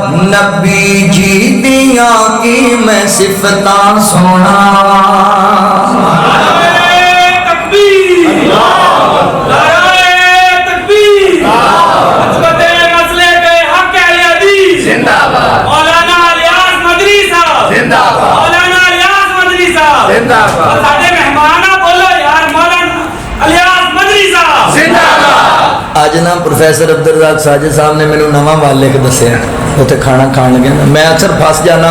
नबी जी दिया की मैं सिफता सुना। अज ना प्रोफैसर अब्दुल रज़ाक साजिद साहब ने मैंने नवा वाले के दसिया उत्थे खाना खान लगे। मैं अक्सर फस जाना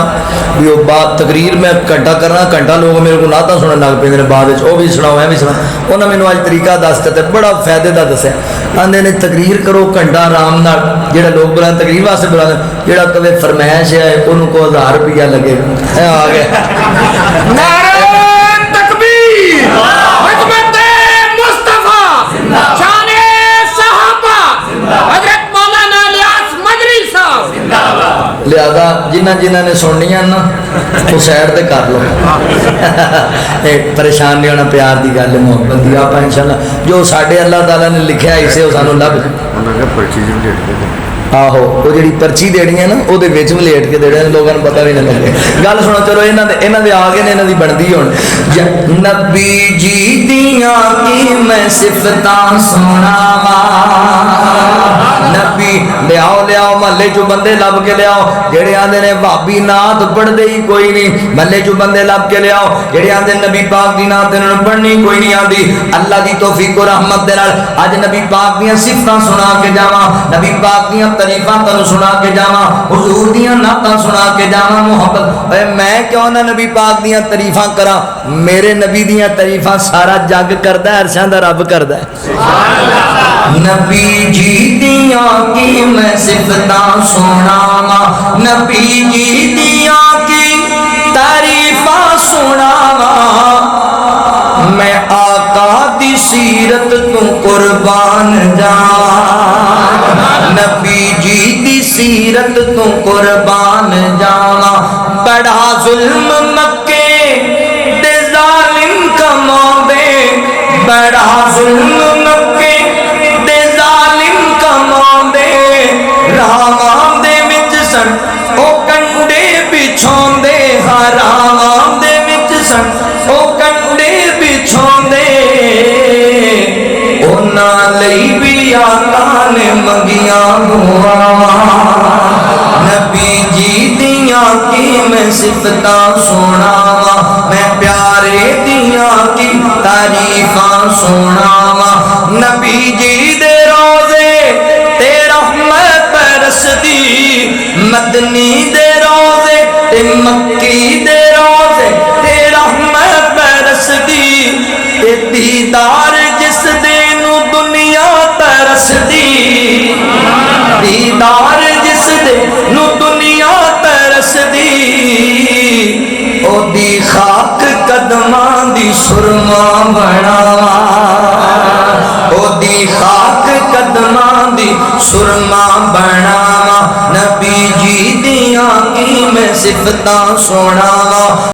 भी वो बात तकरीर मैं घंटा करना, घंटा लोग मेरे को नाता सुनने लग पे बाद भी सुनाओ मैं भी सुना। उन्हें मैंने अज तरीका दस दिता बड़ा फायदे का दसिया। आंदे ने तकरीर करो घंटा आराम नाल, जेड़ा लोग बुला तकरीर वास्ते बुला जेड़ा कवे फरमाइश है उनको 1000 रुपया लगेगा। आ गया लिहाजा जिन्हों जिन्हों ने सुनिया ना वो सैड तो कर लो। परेशान नहीं होना, प्यार की गल मुहब्बत की। आप इंशाअल्लाह जो साढ़े अल्लाह ताला ने लिखा इसे सानू लभ आहो वो जी पर्ची देनी है ना वो वलेट के देने लोगों को पता भी नहीं लगे। गल सुनो चलो इन्हों के आ गए ने इन्हों की बनती हूँ। नबी जी दिया की मैं सिफता सुनावा। नबी लियाओ लियाओ महल्ले चो बंदे लब के लियाओ जेड़े आंदे ने भाभी नात पढ़ते ही कोई नहीं। महल्ले चो बंदे लब के लियाओ जेड़े आंदे नबी पाक की नात इन्होंने पढ़नी कोई नहीं आती। अल्लाह की तौफीक और रहमत दे नाल अज नबी पाक दी सिफतां सुना के जावां, नबी पाक दी तरीफां तैनूं सुना के जावां, हुजूर दी नातां सुना के जावां। मुहब्बत मैं क्यों ना नबी पाक दी तरीफां करा, मेरे नबी दी तरीफां सारा जग करदा है, अरशां दा रब करदा है। नबी जी दिया की मैं सिफतां सुनावा, नबी जी दिया की तारीफां सुनावा। मैं आका दी सीरत तू कुर्बान जावा, नबी जी दी सीरत तू कुर्बान जावा। बड़ा जुल्म मक्के दे जालिम कमावे, बड़ा जुल्म मक्के दे जालिम कमावे। रावां दे विच सन ओ कंडे बिछाउंदे, हरावां दे विच सन ओ कंडे बिछाउंदे। उन्हां लई भी आका ने मंगिया दुआवां। नबी जी दिया की मैं सिफतां सुनावा, मैं प्यारे दिया की तारीफां सुनावा। नबी जी दे रोज़े ते रहमत बरसदी, मदनी दे रोज़े ते मक्की दे रोज़े ते रहमत बरसदी। ते दीदार जिस दिन दुनिया तरसदी, दीदार जिस दिन दुनिया तरसदी। ओदी खाक कदमां दी सुरमा बनावा, ओदी खाक कदमां दी सुरमा बनावा। नबी जी दिया की मैं सिफतां सुनावा।